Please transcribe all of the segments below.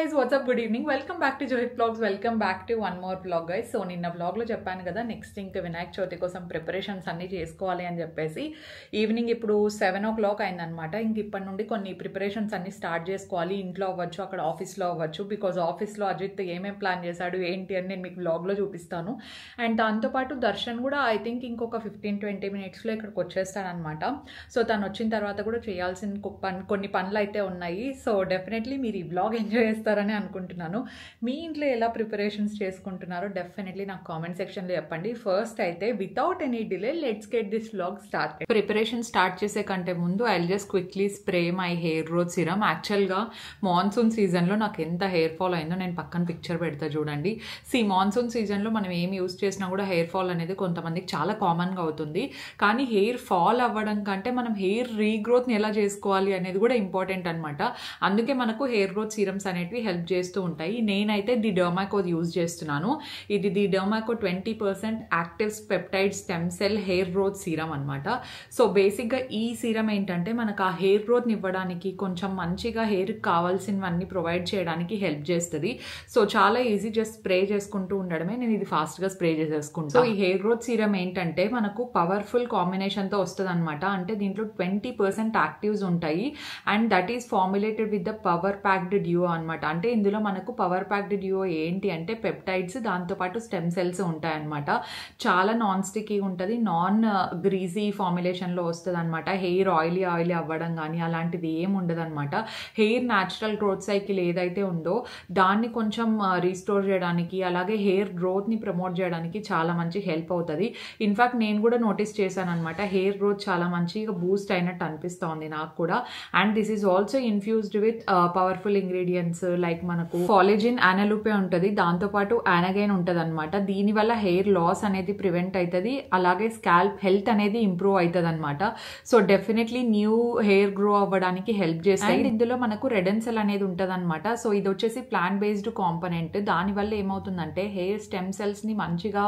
guys, what's up? Good evening. Welcome back to Johit Vlogs. Welcome back to one more vlog guys. So నిన్న vlog లో చెప్పాను కదా next ఇంకా వినాయక చవితి కోసం preparations అన్ని చేసుకోవాలి అని చెప్పేసి ఈవినింగ్ ఇప్పుడు 7 o'clock అయిందనమాట. ఇంక ఇప్పటి నుండి కొన్ని ప్రిపరేషన్స్ అన్ని స్టార్ట్ చేసుకోవాలి. ఇంట్లో అవ్వచ్చు, అక్కడ ఆఫీస్లో అవ్వచ్చు. బికాజ్ ఆఫీస్లో అజిత్ ఏమేమి ప్లాన్ చేశాడు ఏంటి అని నేను మీకు వ్లాగ్లో చూపిస్తాను. అండ్ దాంతోపాటు దర్శన్ కూడా ఐ థింక్ ఇంకొక 15-20 minutesలో ఇక్కడికి వచ్చేస్తాడనమాట. సో తను వచ్చిన తర్వాత కూడా చేయాల్సిన కొన్ని పనులు అయితే ఉన్నాయి. సో డెఫినెట్లీ మీరు ఈ వ్లాగ్ ఎంజాయ్ చేస్తారని అనుకుంటున్నాను. మీ ఇంట్లో ఎలా ప్రిపరేషన్స్ చేసుకుంటున్నారో డెఫినెట్లీ నాకు కామెంట్ సెక్షన్లో చెప్పండి. ఫస్ట్ అయితే without any delay let's get this vlog start. Preparation start చేసే కంటే ముందు I just quickly spray my hair growth serum. యాక్చువల్గా మాన్సూన్ సీజన్లో నాకు ఎంత హెయిర్ ఫాల్ అయిందో నేను పక్కన పిక్చర్ పెడతా చూడండి. మాన్సూన్ సీజన్లో మనం ఏం యూస్ చేసినా కూడా హెయిర్ ఫాల్ అనేది కొంతమందికి చాలా కామన్గా అవుతుంది. కానీ హెయిర్ ఫాల్ అవ్వడం కంటే మనం హెయిర్ రీగ్రోత్ని ఎలా చేసుకోవాలి అనేది కూడా ఇంపార్టెంట్ అనమాట. అందుకే మనకు హెయిర్ గ్రోత్ సిరమ్స్ అనేటివి హెల్ప్ చేస్తూ ఉంటాయి. నేనైతే ది డర్మాకో యూజ్ చేస్తున్నాను. ఇది the Derma Co 20% active peptide stem cell hair growth serum అనమాట. సో బేసిక్గా ఈ సీరం ఏంటంటే మనకు ఆ హెయిర్ గ్రోత్ని ఇవ్వడానికి, కొంచెం మంచిగా హెయిర్కి కావాల్సినవన్నీ ప్రొవైడ్ చేయడానికి హెల్ప్ చేస్తుంది. సో చాలా ఈజీ, జస్ట్ స్ప్రే చేసుకుంటూ ఉండడమే. నేను ఇది ఫాస్ట్గా స్ప్రే చేసేసుకుంటాను. సో ఈ హెయిర్ గ్రోత్ సీరం ఏంటంటే మనకు పవర్ఫుల్ కాంబినేషన్తో వస్తుంది అనమాట. అంటే దీంట్లో 20% యాక్టివ్స్ ఉంటాయి and that is formulated with the power packed duo అనమాట. అంటే ఇందులో మనకు పవర్ ప్యాక్డ్ డ్యూయో ఏంటి అంటే పెప్టైడ్స్, దాంతోపాటు స్టెమ్ సెల్స్ ఉంటాయన్నమాట. చాలా నాన్ స్టిక్కీ ఉంటుంది, నాన్ గ్రీజీ ఫార్ములేషన్లో వస్తుంది అనమాట. హెయిర్ ఆయిలీ అవ్వడం కానీ అలాంటిది ఏమి ఉండదు అనమాట. హెయిర్ న్యాచురల్ గ్రోత్ సైకిల్ ఏదైతే ఉందో దాన్ని కొంచెం రీస్టోర్ చేయడానికి, అలాగే హెయిర్ గ్రోత్ని ప్రమోట్ చేయడానికి చాలా మంచి హెల్ప్ అవుతుంది. ఇన్ఫ్యాక్ట్ నేను కూడా నోటీస్ చేశాను అనమాట, హెయిర్ గ్రోత్ చాలా మంచిగా బూస్ట్ అయినట్టు అనిపిస్తోంది నాకు కూడా. And this is also infused with powerful ingredients like మనకు కాలేజిన్, యానలూపే ఉంటుంది, దాంతోపాటు యానగైన్ ఉంటుంది అనమాట. దీనివల్ల హెయిర్ లాస్ అనేది ప్రివెంట్ అవుతుంది, అలాగే స్కాల్ప్ హెల్త్ అనేది ఇంప్రూవ్ అవుతుంది అనమాట. So definitely new hair grow అవ్వడానికి హెల్ప్ చేస్తాయి. అండ్ ఇందులో మనకు రెడెన్ సెల్ అనేది ఉంటుంది అనమాట. సో ఇది వచ్చేసి ప్లాంట్ బేస్డ్ కాంపోనెంట్. దానివల్ల ఏమవుతుందంటే హెయిర్ స్టెమ్ సెల్స్ని మంచిగా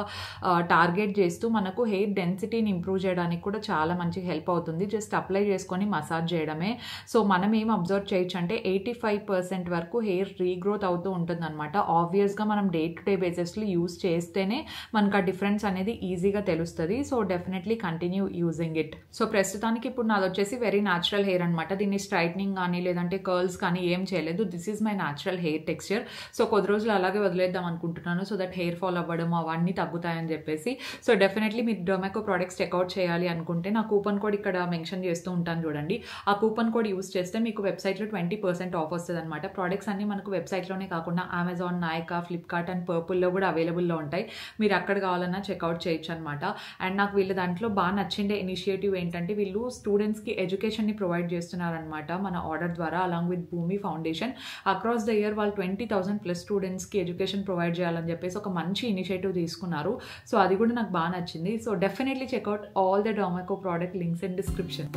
టార్గెట్ చేస్తూ మనకు హెయిర్ డెన్సిటీని ఇంప్రూవ్ చేయడానికి కూడా చాలా మంచిగా హెల్ప్ అవుతుంది. జస్ట్ అప్లై చేసుకొని మసాజ్ చేయడమే. సో మనం ఏం అబ్జర్వ్ చేయొచ్చు అంటే 85% వరకు హెయిర్ రీగ్రోత్ అవుతూ ఉంటుంది అనమాట. ఆబ్వియస్గా మనం డే టు డే బేసిస్లో యూజ్ చేస్తేనే మనకు ఆ డిఫరెన్స్ అనేది ఈజీగా తెలుస్తుంది. So definitely continue using it. So ప్రస్తుతానికి ఇప్పుడు నాది వచ్చేసి వెరీ న్యాచురల్ హెయిర్ అనమాట. దీన్ని స్ట్రైట్నింగ్ కానీ లేదంటే కర్ల్స్ కానీ ఏం చేయలేదు. This is my natural hair texture. So కొద్ది రోజులు అలాగే వదిలేద్దాం అనుకుంటున్నాను, సో దట్ హెయిర్ ఫాల్ అవ్వడం అవన్నీ తగ్గుతాయని చెప్పేసి. సో డెఫినెట్లీ మీరు డొమాకో ప్రోడక్ట్స్ చెక్అవుట్ చేయాలి అనుకుంటే నా కూపన్ కోడ్ ఇక్కడ మెన్షన్ చేస్తూ ఉంటాను చూడండి. ఆ కూపన్ కోడ్ యూస్ చేస్తే మీకు వెబ్సైట్లో 20% ఆఫ్ వస్తుంది అనమాట. ప్రోడక్ట్స్ అన్ని మనకు వెబ్సైట్లోనే కాకుండా అమెజాన్, నాయికా, ఫ్లిప్కార్ట్ అండ్ పర్పుల్లో కూడా అవైలబుల్లో ఉంటాయి. మీరు అక్కడ కావాలన్నా చెక్అవుట్ చేయొచ్చు అనమాట. అండ్ నాకు వీళ్ళ దాంట్లో బాగా నచ్చిండే ఇనిషియేటివ్ ఏంటంటే వీళ్ళు స్టూడెంట్స్కి ఎడ్యుకేషన్ని ప్రొవైడ్ చేస్తున్నారనమాట మన ఆర్డర్ ద్వారా. అలాంగ్ విత్ భూమి ఫౌండేషన్ అక్రాస్ ద ఇయర్ వాళ్ళు 20,000+ స్టూడెంట్స్కి ఎడ్యుకేషన్ ప్రొవైడ్ చేయాలని చెప్పేసి ఒక మంచి ఇనిషియేటివ్ తీసుకున్నారు. సో అది కూడా నాకు బాగా నచ్చింది. So definitely check out all the Derma Co product links in description.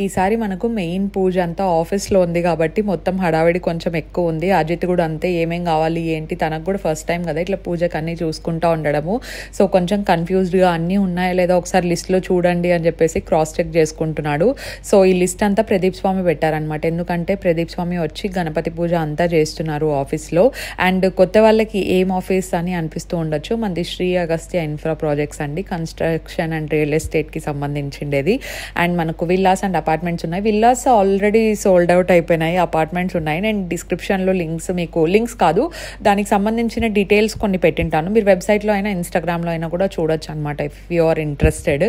ఈసారి మనకు మెయిన్ పూజ అంతా ఆఫీస్లో ఉంది కాబట్టి మొత్తం హడావిడి కొంచెం ఎక్కువ ఉంది. అజిత్ కూడా అంతే, ఏమేం కావాలి ఏంటి, తనకు కూడా ఫస్ట్ టైం కదా ఇట్లా పూజకు అన్నీ చూసుకుంటూ ఉండడము. సో కొంచెం కన్ఫ్యూజ్డ్గా అన్నీ ఉన్నాయా లేదా ఒకసారి లిస్ట్లో చూడండి అని చెప్పేసి క్రాస్ చెక్ చేసుకుంటున్నాడు. సో ఈ లిస్ట్ అంతా ప్రదీప్ స్వామి పెట్టారనమాట. ఎందుకంటే ప్రదీప్ స్వామి వచ్చి గణపతి పూజ అంతా చేస్తున్నారు ఆఫీస్లో. అండ్ కొత్త వాళ్ళకి ఏం ఆఫీస్ అని అనిపిస్తూ ఉండొచ్చు, మనది శ్రీ అగస్త్య ఇన్ఫ్రా ప్రాజెక్ట్స్ అండి, కన్స్ట్రక్షన్ అండ్ రియల్ ఎస్టేట్కి సంబంధించిండేది. అండ్ మనకు విల్లాస్ అండ్ అపార్ట్మెంట్స్ ఉన్నాయి. విల్లాస్ ఆల్రెడీ సోల్డ్ అవుట్ అయిపోయినాయి, అపార్ట్మెంట్స్ ఉన్నాయి. నేను డిస్క్రిప్షన్లో లింక్స్ కాదు దానికి సంబంధించిన డీటెయిల్స్ కొన్ని పెట్టింటాను. మీరు వెబ్సైట్లో అయినా ఇన్స్టాగ్రామ్లో అయినా కూడా చూడొచ్చు అనమాట if you are interested.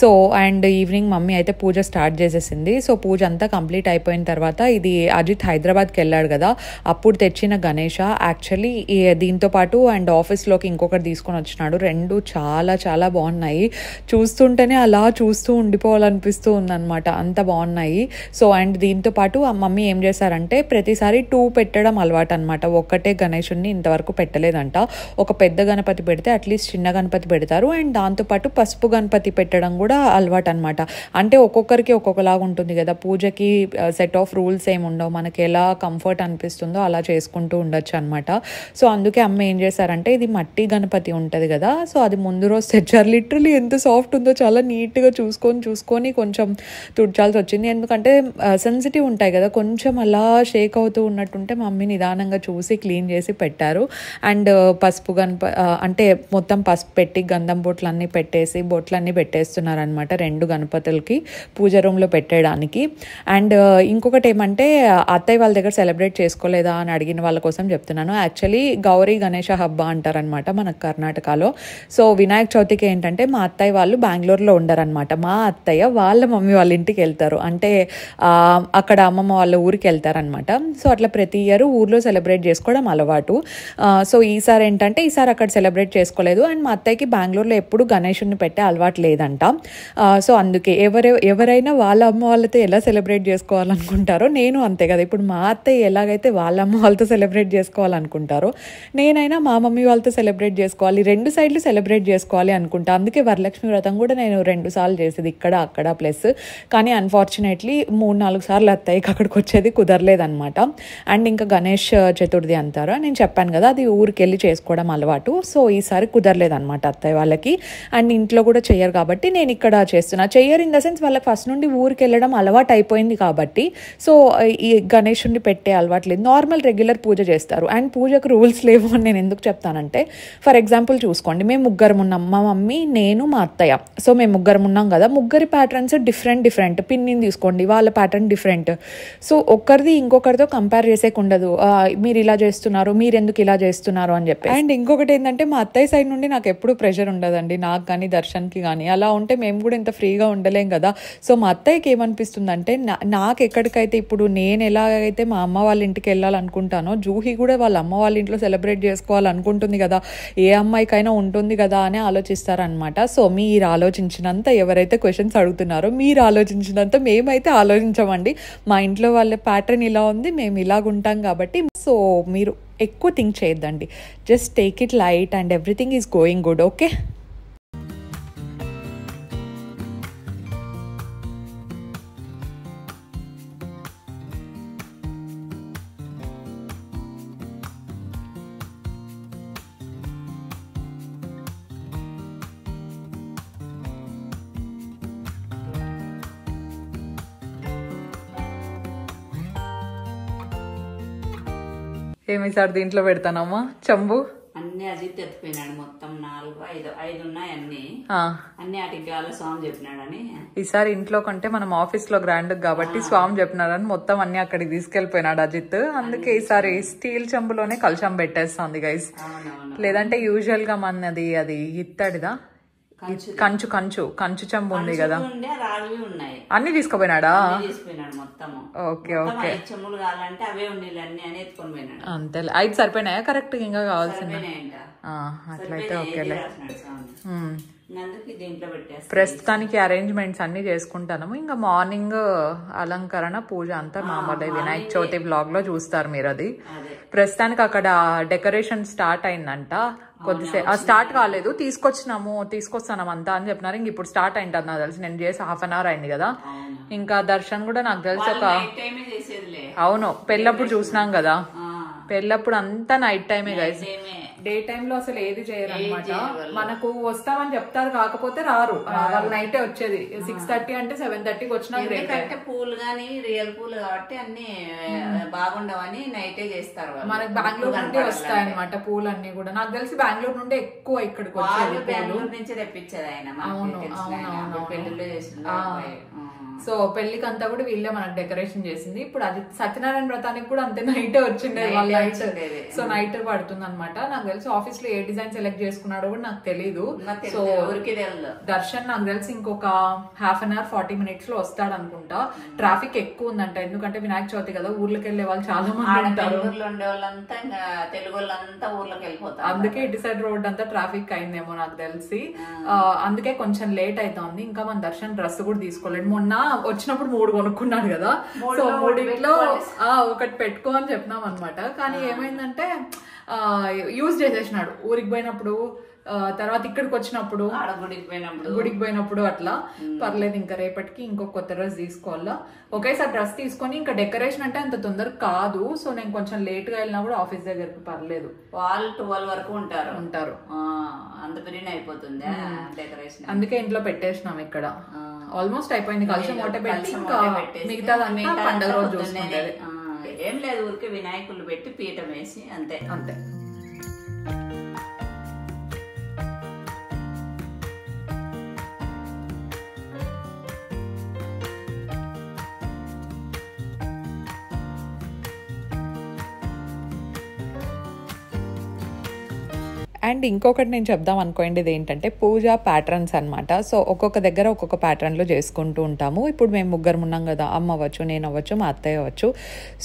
So and evening mummy అయితే పూజ స్టార్ట్ చేసేసింది. సో పూజ అంతా కంప్లీట్ అయిపోయిన తర్వాత ఇది అజిత్ హైదరాబాద్కి వెళ్ళాడు కదా అప్పుడు తెచ్చిన గణేష. యాక్చువల్లీ దీంతో పాటు అండ్ ఆఫీస్లోకి ఇంకొకటి తీసుకొని వచ్చినాడు. రెండు చాలా చాలా బాగున్నాయి. చూస్తుంటేనే అలా చూస్తూ ఉండిపోవాలనిపిస్తూ ఉందన్నమాట. అంత అంత బాగున్నాయి. సో అండ్ దీంతో పాటు ఆ మమ్మీ ఏం చేశారంటే ప్రతిసారి 2 పెట్టడం అలవాటు అనమాట. ఒక్కటే గణేశుడిని ఇంతవరకు పెట్టలేదంట. ఒక పెద్ద గణపతి పెడితే అట్లీస్ట్ చిన్న గణపతి పెడతారు. అండ్ దాంతోపాటు పసుపు గణపతి పెట్టడం కూడా అలవాటు అనమాట. అంటే ఒక్కొక్కరికి ఒక్కొక్కలాగా ఉంటుంది కదా, పూజకి సెట్ ఆఫ్ రూల్స్ ఏమి ఉండవు, మనకి ఎలా కంఫర్ట్ అనిపిస్తుందో అలా చేసుకుంటూ ఉండొచ్చు అనమాట. సో అందుకే అమ్మ ఏం చేశారంటే ఇది మట్టి గణపతి ఉంటుంది కదా, సో అది ముందు రోజు తెచ్చారు. లిటరలీ ఎంత సాఫ్ట్ ఉందో, చాలా నీట్గా చూసుకొని కొంచెం తుడ్చాల్సి వచ్చింది. ఎందుకంటే సెన్సిటివ్ ఉంటాయి కదా, కొంచెం అలా షేక్ అవుతూ ఉన్నట్టుంటే మమ్మీ నిదానంగా చూసి క్లీన్ చేసి పెట్టారు. అండ్ పసుపు అంటే మొత్తం పసుపు పెట్టి గంధం బొట్లన్నీ పెట్టేసి బొట్లన్నీ పెట్టేస్తున్నారనమాట 2 గణపతులకి పూజ రూమ్లో పెట్టడానికి. అండ్ ఇంకొకటి ఏమంటే అత్తయ్య వాళ్ళ దగ్గర సెలబ్రేట్ చేసుకోలేదా అని అడిగిన వాళ్ళ కోసం చెప్తున్నాను. యాక్చువల్లీ గౌరీ గణేష హబ్బ అంటారనమాట మనకు కర్ణాటకలో. సో వినాయక చవితికి ఏంటంటే మా అత్తయ్య వాళ్ళు బెంగళూరులో ఉండరనమాట. మా అత్తయ్య వాళ్ళ మమ్మీ వాళ్ళ ఇంటికి వెళ్తారు, అంటే అక్కడ అమ్మమ్మ వాళ్ళ ఊరికి వెళ్తారనమాట. సో అట్లా ప్రతి ఇయర్ ఊర్లో సెలబ్రేట్ చేసుకోవడం అలవాటు. సో ఈసారి ఏంటంటే ఈసారి అక్కడ సెలబ్రేట్ చేసుకోలేదు. అండ్ మా అత్తయ్యకి బెంగళూరులో ఎప్పుడు గణేషుడిని పెట్టే అలవాటు లేదంట. సో అందుకే ఎవరైనా వాళ్ళ అమ్మ వాళ్ళతో ఎలా సెలబ్రేట్ చేసుకోవాలనుకుంటారో నేను అంతే కదా. ఇప్పుడు మా అత్తయ్య ఎలాగైతే వాళ్ళ అమ్మ వాళ్ళతో సెలబ్రేట్ చేసుకోవాలనుకుంటారో నేనైనా మా మమ్మీ వాళ్ళతో సెలబ్రేట్ చేసుకోవాలి, 2 సైడ్లు సెలబ్రేట్ చేసుకోవాలి అనుకుంటా. అందుకే వరలక్ష్మి వ్రతం కూడా నేను 2 సార్లు చేసేది, ఇక్కడ అక్కడ ప్లస్. కానీ అన్ఫార్చునేట్లీ 3-4 సార్లు అత్తయ్యకి అక్కడికి వచ్చేది కుదరలేదనమాట. అండ్ ఇంకా గణేష్ చతుర్థి అంటారా, నేను చెప్పాను కదా అది ఊరికి వెళ్ళి చేసుకోవడం అలవాటు. సో ఈసారి కుదరలేదనమాట అత్తయ్య వాళ్ళకి. అండ్ ఇంట్లో కూడా చెయ్యరు కాబట్టి నేను ఇక్కడ చేస్తున్నా. చెయ్యరు ఇన్ ద సెన్స్ వాళ్ళకి ఫస్ట్ నుండి ఊరికి వెళ్ళడం అలవాటు అయిపోయింది కాబట్టి సో ఈ గణేషుడిని పెట్టే అలవాటు లేదు, నార్మల్ రెగ్యులర్ పూజ చేస్తారు. అండ్ పూజకు రూల్స్ లేవు అని నేను ఎందుకు చెప్తానంటే, ఫర్ ఎగ్జాంపుల్ చూసుకోండి, మేము 3 ఉన్నాం, మా మమ్మీ, నేను, మా అత్తయ్య. సో మేము 3 ఉన్నాం కదా, 3 ప్యాటర్న్స్ డిఫరెంట్. పిన్నిని తీసుకోండి, వాళ్ళ ప్యాటర్న్ డిఫరెంట్. సో ఒక్కరిది ఇంకొకరితో కంపేర్ చేసేకి ఉండదు, మీరు ఇలా చేస్తున్నారు, మీరు ఎందుకు ఇలా చేస్తున్నారు అని చెప్పి. అండ్ ఇంకొకటి ఏంటంటే మా అత్తయ్య సైడ్ నుండి నాకు ఎప్పుడు ప్రెషర్ ఉండదండి, నాకు కానీ దర్శన్కి కానీ. అలా ఉంటే మేము కూడా ఇంత ఫ్రీగా ఉండలేం కదా. సో మా అత్తయ్యకి ఏమనిపిస్తుందంటే నాకు ఎక్కడికైతే ఇప్పుడు నేను ఎలాగైతే మా అమ్మ వాళ్ళ ఇంటికి వెళ్ళాలనుకుంటానో జూహి కూడా వాళ్ళ అమ్మ వాళ్ళ ఇంట్లో సెలబ్రేట్ చేసుకోవాలనుకుంటుంది కదా, ఏ అమ్మాయికైనా ఉంటుంది కదా అని ఆలోచిస్తారనమాట. సో మీరు ఆలోచించినంత, ఎవరైతే క్వశ్చన్స్ అడుగుతున్నారో మీరు ఆలోచించినంత మేమైతే ఆలోచించమండి. మా ఇంట్లో వాళ్ళ ప్యాటర్న్ ఇలా ఉంది, మేము ఇలాగుంటాం కాబట్టి. సో మీరు ఎక్కువ థింక్ చేయొద్దండి, just take it light and everything is going good. Okay. ఏమి సార్ దీంట్లో పెడతానమ్మా చెంబు అన్ని అజిత్ ఎత్తిపోయినాడు, మొత్తం 4-5 ఉన్నాయి అన్ని వాటికి గాలి స్వామి చెప్పినాడని. ఈసారి ఇంట్లో కంటే మనం ఆఫీస్ లో గ్రాండ్ కాబట్టి స్వామి చెప్పినారని మొత్తం అన్ని అక్కడికి తీసుకెళ్లిపోయినాడు అజిత్. అందుకే ఈసారి స్టీల్ చెంబులోనే కలశం పెట్టేస్తుంది గైస్. లేదంటే యూజువల్ గా మనది అది ఇత్తడిదా కంచు చెంబు ఉంది కదా, అన్ని తీసుకుపోయినాడా? ఓకే ఓకే, చెంబులు కావాలంటే అవే ఉండేవి అన్ని అని ఎత్తుకొని పోయినాడు. అంతే, 5 సరిపోయినాయా కరెక్ట్? ఇంకా కావాల్సిన అట్లయితే ఓకేలే. ప్రస్తుతానికి అరేంజ్మెంట్స్ అన్ని చేసుకుంటాము. ఇంకా మార్నింగ్ అలంకరణ పూజ అంతా మామూలు వినాయక చవితి బ్లాగ్ లో చూస్తారు మీరు. అది ప్రస్తుతానికి అక్కడ డెకరేషన్ స్టార్ట్ అయిందంట, కొద్దిసేపు స్టార్ట్ కాలేదు, తీసుకొస్తాం అంతా అని చెప్పినారు. ఇంక ఇప్పుడు స్టార్ట్ అయింటది నాకు తెలిసి, నేను చేసి 1/2 hour అయింది కదా. ఇంకా దర్శన్ కూడా నాకు తెలిసి అవును పెళ్ళప్పుడు చూసినాం కదా, పెళ్ళప్పుడు అంతా నైట్ టైమే గైస్, డే టైమ్ లో అసలు ఏది చేయరు అనమాట. మనకు వస్తామని చెప్తారు, కాకపోతే రారు, వాళ్ళు నైటే వచ్చేది. 6:30 అంటే 7:30కి వచ్చినా పూలు గానీ రియల్ పూలు కాబట్టి అన్ని బాగుండవని నైటే చేస్తారు. మనకి బెంగళూరు నుండి వస్తాయి అనమాట పూలు అన్ని కూడా. నాకు తెలిసి బెంగళూరు నుండి ఎక్కువ ఇక్కడికి వచ్చేది, బెంగళూరు నుంచి తెప్పించేది ఆయన. పెళ్లిలో చేస్తున్నారు. సో పెళ్లికి అంతా కూడా వీళ్ళే మనకు డెకరేషన్ చేసింది. ఇప్పుడు అది సత్యనారాయణ వ్రతానికి కూడా అంతే నైటే వచ్చిండే వాళ్ళ నైట్. సో నైట్ పడుతుంది అనమాట. నాకు తెలిసి ఆఫీస్ లో ఏ డిజైన్ సెలెక్ట్ చేసుకున్నాడో కూడా నాకు తెలీదు. సో దర్శన్ నాకు తెలిసి ఇంకొక 1/2 hour 40 minutes లో వస్తాడు అనుకుంటా. ట్రాఫిక్ ఎక్కువ ఉందంట, ఎందుకంటే వినాయక చవితి కదా, ఊర్లోకి వెళ్లే వాళ్ళు చాలా మంది ఉంటారు. తెలుగు వాళ్ళంతా ఊర్లోకి వెళ్ళిపోతారు, అందుకే ఇటు సైడ్ రోడ్ అంతా ట్రాఫిక్ అయిందేమో నాకు తెలిసి. అందుకే కొంచెం లేట్ అవుతుంది. ఇంకా మన దర్శన్ డ్రెస్ కూడా తీసుకోలేదు. మొన్న వచ్చినప్పుడు 3 కొనుక్కున్నాడు కదా, సో 3 ఒకటి పెట్టుకో అని చెప్పినాం అనమాట. కానీ ఏమైందంటే యూజ్ చేసేసినాడు ఊరికి పోయినప్పుడు, తర్వాత ఇక్కడికి వచ్చినప్పుడు, గుడికి పోయినప్పుడు అట్లా. పర్లేదు, ఇంకా రేపటికి ఇంకొక కొత్త డ్రెస్ తీసుకోవాలా. ఒకేసారి డ్రెస్ తీసుకొని ఇంకా డెకరేషన్ అంటే అంత తొందరగా కాదు, సో నేను కొంచెం లేట్ గా వెళ్ళినా కూడా ఆఫీస్ దగ్గరికి పర్లేదు. వాళ్ళు 12 వరకు ఉంటారు, అంత బిర్యానీ అయిపోతుంది డెకరేషన్. అందుకే ఇంట్లో పెట్టేసినాం. ఇక్కడ ఆల్మోస్ట్ అయిపోయింది. కలిసి మూట పెట్టి ఇంకా మిగతాదంతా పండుగ రోజు చూసుకుంటేది. ఏం లేదు, ఊరికి వినాయకులు పెట్టి పీఠం వేసి అంతే. అండ్ ఇంకొకటి నేను చెప్దాం అనుకోండి ఏంటంటే పూజ ప్యాటర్న్స్ అనమాట. సో ఒక్కొక్క దగ్గర ఒక్కొక్క ప్యాటర్న్లో చేసుకుంటూ ఉంటాము. ఇప్పుడు మేము 3 ఉన్నాం కదా, అమ్మ అవ్వచ్చు, నేను అవ్వచ్చు, మా అత్తయ్య అవ్వచ్చు.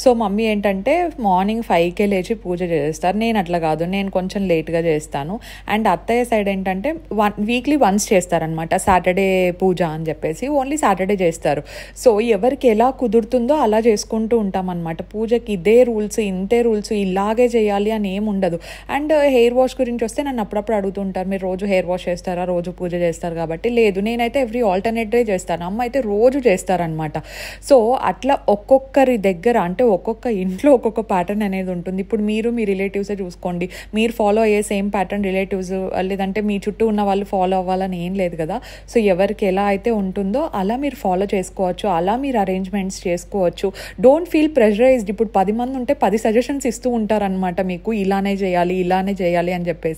సో మమ్మీ ఏంటంటే మార్నింగ్ 5కే లేచి పూజ చేస్తారు. నేను అట్లా కాదు, నేను కొంచెం లేట్గా చేస్తాను. అండ్ అత్తయ్య సైడ్ ఏంటంటే వీక్లీ వన్స్ చేస్తారనమాట, సాటర్డే పూజ అని చెప్పేసి ఓన్లీ సాటర్డే చేస్తారు. సో ఎవరికి ఎలా కుదురుతుందో అలా చేసుకుంటూ ఉంటాం అనమాట. పూజకి ఇదే రూల్స్, ఇంతే రూల్స్, ఇలాగే చేయాలి అని ఏమి ఉండదు. అండ్ హెయిర్ వాష్ గురించి వస్తే నన్ను అప్పుడప్పుడు అడుగుతుంటారు, మీరు రోజు హెయిర్ వాష్ చేస్తారా, రోజు పూజ చేస్తారు కాబట్టి. లేదు, నేనైతే ఎవ్రీ ఆల్టర్నేట్ డే చేస్తాను, అమ్మ అయితే రోజు చేస్తారనమాట. సో అట్లా ఒక్కొక్కరి దగ్గర అంటే ఒక్కొక్క ఇంట్లో ఒక్కొక్క ప్యాటర్న్ అనేది ఉంటుంది. ఇప్పుడు మీరు మీ రిలేటివ్సే చూసుకోండి, మీరు ఫాలో అయ్యే సేమ్ ప్యాటర్న్ రిలేటివ్స్ లేదంటే మీ చుట్టూ ఉన్న వాళ్ళు ఫాలో అవ్వాలని ఏం లేదు కదా. సో ఎవరికి ఎలా అయితే ఉంటుందో అలా మీరు ఫాలో చేసుకోవచ్చు, అలా మీరు అరేంజ్మెంట్స్ చేసుకోవచ్చు. Don't feel pressurised. ఇప్పుడు 10 మంది ఉంటే 10 సజెషన్స్ ఇస్తూ ఉంటారనమాట మీకు, ఇలానే చేయాలి అని చెప్పేసి.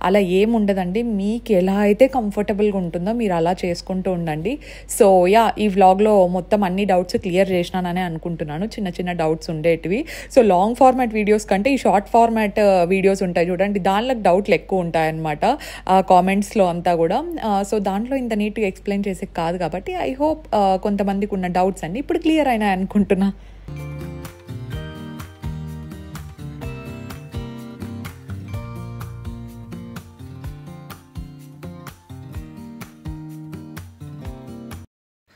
అలా ఏముండదండి, మీకు ఎలా అయితే కంఫర్టబుల్గా ఉంటుందో మీరు అలా చేసుకుంటూ ఉండండి. సో ఈ వ్లాగ్లో మొత్తం అన్ని డౌట్స్ క్లియర్ చేసినాననే అనుకుంటున్నాను. చిన్న చిన్న డౌట్స్ ఉండేటివి. సో లాంగ్ ఫార్మాట్ వీడియోస్ కంటే ఈ షార్ట్ ఫార్మాట్ వీడియోస్ ఉంటాయి చూడండి, దానిలో డౌట్లు ఎక్కువ ఉంటాయన్నమాట కామెంట్స్లో అంతా కూడా. సో దాంట్లో ఇంత నీట్గా ఎక్స్ప్లెయిన్ చేసే కాదు కాబట్టి ఐ హోప్ కొంతమందికి ఉన్న డౌట్స్ అన్ని ఇప్పుడు క్లియర్ అయినాయి అనుకుంటున్నా.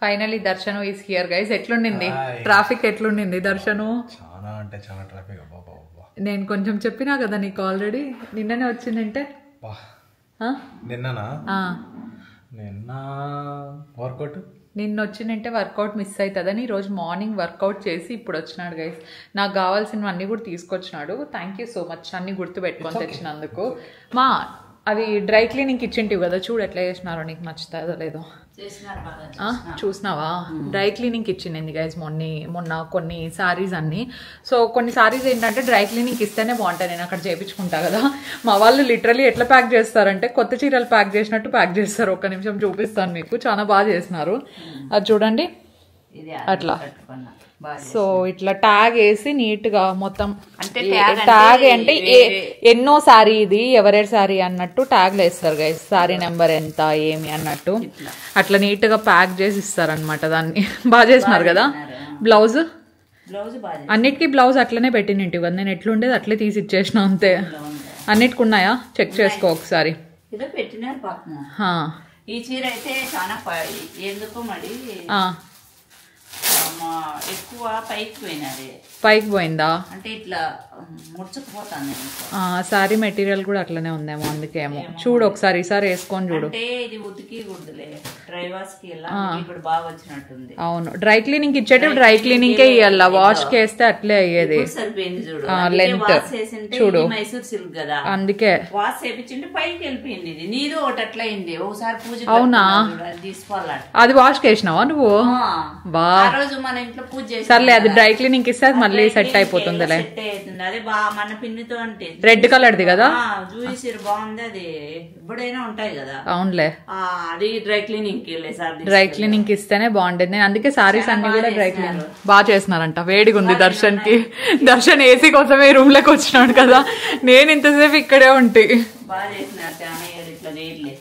ఫైనలీ దర్శనం ఈస్ హియర్ గైస్. ఎట్లుండింది ట్రాఫిక్? ఎట్లుండింది దర్శనం? చాలా అంటే చాలా ట్రాఫిక్. నేను కొంచెం చెప్పినా కదా నీకు ఆల్రెడీ. నిన్ననే వచ్చిందంటే నిన్న వర్కౌట్, నిన్న వచ్చిందంటే వర్కౌట్ మిస్ అవుతుందని ఈరోజు మార్నింగ్ వర్కౌట్ చేసి ఇప్పుడు వచ్చినాడు గైస్. నాకు కావాల్సినవన్నీ కూడా తీసుకొచ్చినాడు. థ్యాంక్ యూ సో మచ్ అన్ని గుర్తు పెట్టుకొని తెచ్చినందుకు. అవి డ్రై క్లీనింగ్కి ఇచ్చింటివి కదా, చూడు ఎట్లా చేసినారో, నీకు నచ్చుతుందో లేదో చూసినావా? డ్రై క్లీనింగ్కి ఇచ్చింది గైజ్ మొన్న కొన్ని సారీస్ అన్ని. సో కొన్ని సారీస్ ఏంటంటే డ్రై క్లీనింగ్కి ఇస్తేనే బాగుంటాయి, నేను అక్కడ చేయించుకుంటా కదా. మా వాళ్ళు లిటరలీ ఎట్లా ప్యాక్ చేస్తారంటే కొత్త చీరలు ప్యాక్ చేసినట్టు ప్యాక్ చేస్తారు. ఒక్క నిమిషం చూపిస్తాను మీకు, చాలా బాగా చేసినారు. అది చూడండి అట్లా. సో ఇట్లా ట్యాగ్ వేసి నీట్ గా మొత్తం, ట్యాగ్ అంటే ఎన్నో శారీ ఇది, ఎవరెవరి శారీ అన్నట్టు ట్యాగ్లు వేస్తారు గైస్, శారీ నెంబర్ ఎంత ఏమి అన్నట్టు అట్లా నీట్ గా ప్యాక్ చేసి ఇస్తారనమాట. దాన్ని బాగా చేసినారు కదా. బ్లౌజ్ అన్నిటికీ బ్లౌజ్ అట్లనే పెట్టినట్టు కదా, నేను ఎట్లుండేది అట్లే తీసి ఇచ్చేసిన అంతే. అన్నిటికి ఉన్నాయా చెక్ చేసుకో ఒకసారి. ఈ చీర అయితే చాలా ఎందుకు మరి ఎక్కువ పైకి పోయిందా అంటే ఇట్లా ముడుచుకుపోతాను. సారీ మెటీరియల్ కూడా అట్లనే ఉందేమో, అందుకేమో. చూడు ఒకసారి, ఈసారి వేసుకొని చూడు. ఇది ఉతికి డ్రై వాష్ కి ఇప్పుడు బాగా వచ్చినట్టుంది. అవును, డ్రై క్లీనింగ్ ఇచ్చేటప్పుడు డ్రై క్లీనింగ్ కే ఇవ్వాల, వాష్ కి వేస్తే అట్లే అయ్యేది. సరిపోయింది చూడు, లెంత్ చూడు, మైసూర్ సిల్క్ కదా, అందుకే వాష్ చేపించింటే పైకి వెళ్ళిపోయింది. ఇది నీది ఒకటి అట్లా అయింది. ఒకసారి పూజ అవునా తీసుకోవాలి, అది వాష్ చేసినావా నువ్వు? బా రోజు మన ఇంట్లో పూజ చేసి సర్లే, అది డ్రై క్లీనింగ్ ఇస్తే మళ్ళీ సెట్ అయిపోతుందిలే. అదే బాగా మన పిన్నితో అంటే రెడ్ కలర్ది కదా, చూసారు బాగుంది. అది ఎప్పుడైనా ఉంటాయి కదా. అవునులే, అది డ్రై క్లీనింగ్ డ్రై క్లీనింగ్ ఇస్తేనే బాగుండేది. నేను అందుకే సారీస్ అన్ని కూడా డ్రై క్లీనింగ్ బాగా చేస్తున్నారంట. వేడిగా ఉంది దర్శన్ కి, దర్శన్ ఏసీ కోసమే రూమ్ లోకి వచ్చినాడు కదా, నేను ఇంతసేపు ఇక్కడే ఉంటే. బాగా చేసినారు చాలా ఇట్లా చేయట్లేదు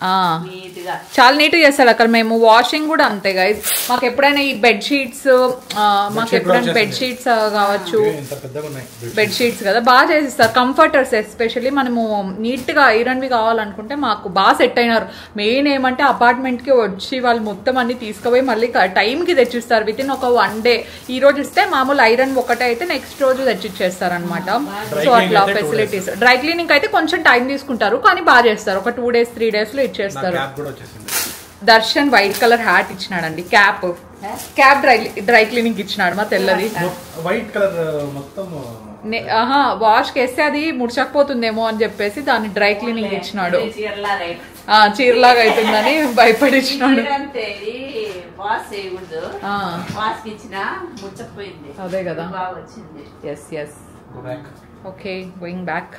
నీట్ గా చాలా నీట్ గా చేస్తారు అక్కడ. మేము వాషింగ్ కూడా అంతే గైస్. మాకు ఎప్పుడైనా ఈ బెడ్ షీట్స్ కావచ్చు, బెడ్ షీట్స్ కదా బాగా చేసిస్తారు. కంఫర్టర్స్ ఎస్పెషల్లీ మనము నీట్ గా ఐరన్ వి కావాలనుకుంటే మాకు బాగా సెట్ అయినారు. మెయిన్ ఏమంటే అపార్ట్మెంట్ కి వచ్చి వాళ్ళు మొత్తం అన్ని తీసుకుపోయి మళ్ళీ టైం కి తెచ్చిస్తారు. విత్ ఇన్ ఒక 1 day. ఈ రోజు ఇస్తే మామూలు ఐరన్ ఒకటే అయితే నెక్స్ట్ రోజు తెచ్చిచ్చేస్తారు అనమాట. సో అట్లా ఫెసిలిటీస్. డ్రై క్లీనింగ్ అయితే కొంచెం టైం తీసుకుంటారు కానీ బాగా చేస్తారు. ఒక 2 days 3 days లో ఇచ్చేస్తారు. దర్శన్ వైట్ కలర్ హ్యాట్ ఇచ్చినాడండి. క్యాప్ డ్రై క్లీనింగ్ ఇచ్చినాడు మా తెల్లది. వైట్ కలర్ మొత్తం వాష్ చేస్తే అది ముడిచకపోతుందేమో అని చెప్పేసి దాన్ని డ్రై క్లీనింగ్ ఇచ్చినాడు. చీరలాగా అవుతుందని భయపడిచ్చినాడు. అదే కదా. Yes okay going back.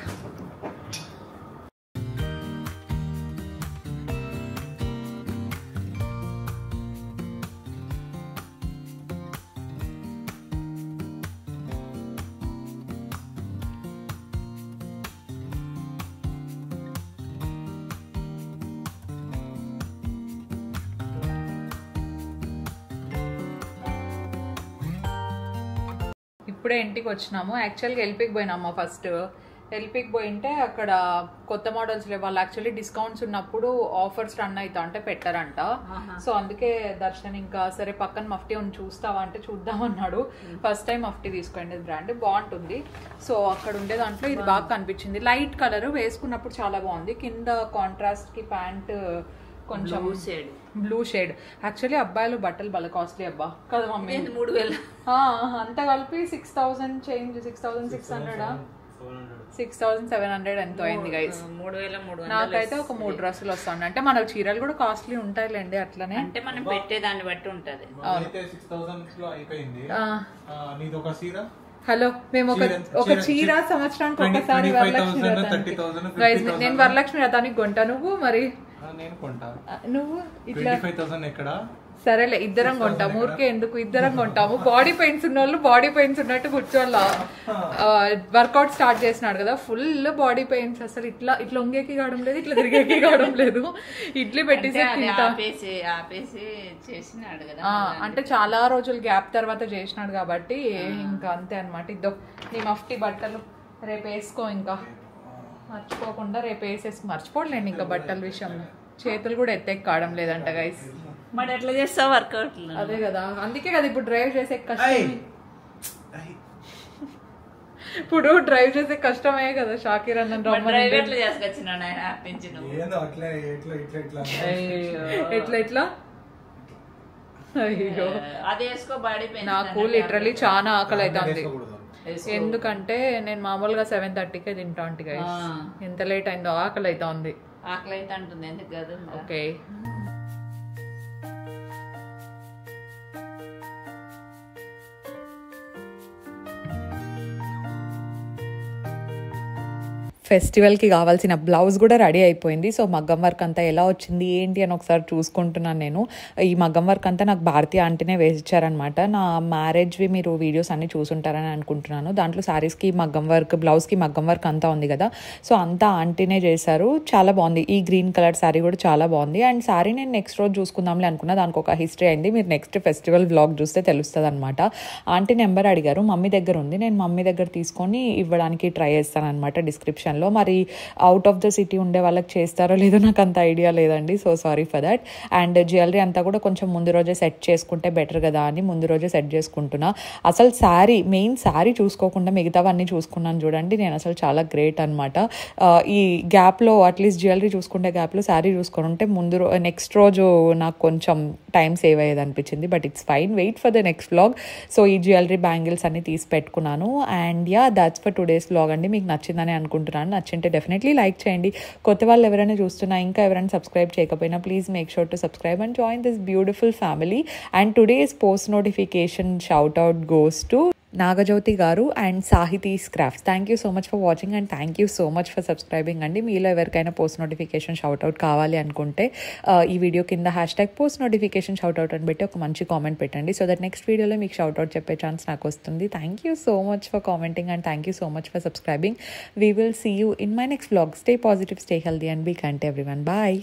ఇప్పుడే ఇంటికి వచ్చినాము. యాక్చువల్గా ఎల్పీకి పోయినాము. ఫస్ట్ ఎల్పీకి పోయింటే అక్కడ కొత్త మోడల్స్ లేవు. వాళ్ళు యాక్చువల్లీ డిస్కౌంట్స్ ఉన్నప్పుడు ఆఫర్స్ రన్ అవుతా అంటే పెట్టారంట. సో అందుకే దర్శన్ ఇంకా సరే పక్కన మఫ్టీ ఉంది చూస్తావా అంటే చూద్దామన్నాడు. ఫస్ట్ టైం మఫ్టీ తీసుకోండి బ్రాండ్ బాగుంటుంది. సో అక్కడ ఉండే దాంట్లో ఇది బాగా కనిపించింది. లైట్ కలర్ వేసుకున్నప్పుడు చాలా బాగుంది. కింద కాంట్రాస్ట్ కి ప్యాంట్ కొంచెం బ్లూ షేడ్. యాక్చువల్లీ అబ్బాయిలు బట్టలు బాగా కాస్ట్లీ అబ్బా కదా మమ్మీ. 3000 అంతా కలిపి 6000 చేంజ్. 6600 6700 ఎంతో అయింది గైస్. 3300. నాకైతే ఒక 3 డ్రెస్సులు వస్తాయి. అంటే మనకు చీరలు కూడా కాస్ట్లీ ఉంటాయిలేండి అట్లనే. అంటే మనం పెట్టేదాన్ని బట్టి ఉంటది. హలో మేము ఒక చీర సంవత్సరానికి ఒకసారి వరలక్ష్మి వ్రతానికి నేను వరలక్ష్మి వ్రతానికి కొంటా. నువ్వు మరి నువ్వు ఇట్లా సరేలే ఇద్దరం కొంటాము. ఊరికే ఎందుకు ఇద్దరం కొంటాము. బాడీ పెయిన్స్ ఉన్న వాళ్ళు బాడీ పెయిన్స్ ఉన్నట్టు కూర్చోవాల. వర్కౌట్ స్టార్ట్ చేసినాడు కదా ఫుల్ బాడీ పెయిన్స్. అసలు ఇట్లా వంగేకి కావడం లేదు, ఇట్లా తిరిగేకి కావడం లేదు. ఇడ్లీ పెట్టేసి చేసినాడు కదా. అంటే చాలా రోజులు గ్యాప్ తర్వాత చేసినాడు కాబట్టి ఇంకా అంతే అనమాట. ఇద్దో నీ మఫ్టీ బట్టలు రేపు వేసుకో. ఇంకా మర్చిపోకుండా రేపు వేసేసి మర్చిపోలేండి ఇంకా బట్టల విషయంలో. చేతులు కూడా ఎత్తేకి కావడం లేదంట గైస్. మరి ఎట్లా చేస్తావు వర్కౌట్? అదే కదా, అందుకే కదా ఇప్పుడు డ్రైవ్ చేసే కష్టం. ఇప్పుడు డ్రైవ్ చేసే కష్టమే కదా. షాకీర్ అన్న ఎట్లా అయ్యో నాకు లిటరలీ చాలా ఆకలి అవుతుంది. ఎందుకంటే నేను మామూలుగా 7:30కే తింటా అంటే గైస్. ఎంత లేట్ అయిందో ఆకలి అవుతా ఉంది. ఆకలి అయితే అంటుంది ఎందుకు కాదు. ఓకే ఫెస్టివల్కి కావాల్సిన బ్లౌజ్ కూడా రెడీ అయిపోయింది. సో మగ్గం వర్క్ అంతా ఎలా వచ్చింది ఏంటి అని ఒకసారి చూసుకుంటున్నాను నేను. ఈ మగ్గం వర్క్ అంతా నాకు భారతి ఆంటీనే వేసిచ్చారనమాట. నా మ్యారేజ్వి మీరు వీడియోస్ అన్ని చూసుంటారని అనుకుంటున్నాను. దాంట్లో శారీస్కి మగ్గం వర్క్, బ్లౌజ్కి మగ్గం వర్క్ అంతా ఉంది కదా. సో అంతా ఆంటీనే చేశారు. చాలా బాగుంది. ఈ గ్రీన్ కలర్ శారీ కూడా చాలా బాగుంది. అండ్ శారీ నేను నెక్స్ట్ రోజు చూసుకుందాంలే అనుకున్నా. దానికి ఒక హిస్టరీ అయింది. మీరు నెక్స్ట్ ఫెస్టివల్ వ్లాగ్ చూస్తే తెలుస్తుంది అనమాట. ఆంటీ నెంబర్ అడిగారు, మమ్మీ దగ్గర ఉంది. నేను మమ్మీ దగ్గర తీసుకొని ఇవ్వడానికి ట్రై చేస్తాను అనమాట డిస్క్రిప్షన్. మరి అవుట్ ఆఫ్ ద సిటీ ఉండే వాళ్ళకి చేస్తారో లేదో నాకు అంత ఐడియా లేదండి. So sorry for that. And jewellery అంతా కూడా కొంచెం ముందు రోజే సెట్ చేసుకుంటే బెటర్ కదా అని ముందు రోజే సెట్ చేసుకుంటున్నా. అసలు మెయిన్ శారీ చూసుకోకుండా మిగతావన్నీ చూసుకున్నాను చూడండి. నేను అసలు చాలా గ్రేట్ అనమాట. ఈ గ్యాప్లో అట్లీస్ట్ జ్యువెలరీ చూసుకుంటే గ్యాప్లో శారీ చూసుకొని ఉంటే నెక్స్ట్ రోజు నాకు కొంచెం టైం సేవ్ అయ్యేది అనిపించింది. But it's fine, wait for the next vlog. So ఈ జ్యువెలరీ బ్యాంగిల్స్ అన్ని తీసి పెట్టుకున్నాను. And ya that's for today's vlog అండి. మీకు నచ్చిందని అనుకుంటున్నాను. నచ్చింటే డెఫినెట్లీ లైక్ చేయండి. కొత్త వాళ్ళు ఎవరైనా చూస్తున్నా, ఇంకా ఎవరైనా సబ్స్క్రైబ్ చేయకపోయినా please make sure to subscribe and join this beautiful family. And today's post notification shout out goes to Nagajyothi garu and Sahithi's crafts. Thank you so much for watching and thank you so much for subscribing అండి. మీలో ఎవరికైనా post notification shoutout కావాలి అనుకుంటే ఈ video కింద #post notification shoutout అని పెట్టి ఒక మంచి కామెంట్ పెట్టండి. సో దట్ నెక్స్ట్ వీడియోలో మీకు షౌట్అవుట్ చెప్పే ఛాన్స్ నాకు వస్తుంది. Thank you so much for commenting and thank you so much for subscribing. We will see you in my next vlog. Stay positive, stay healthy and be kind to everyone. Bye.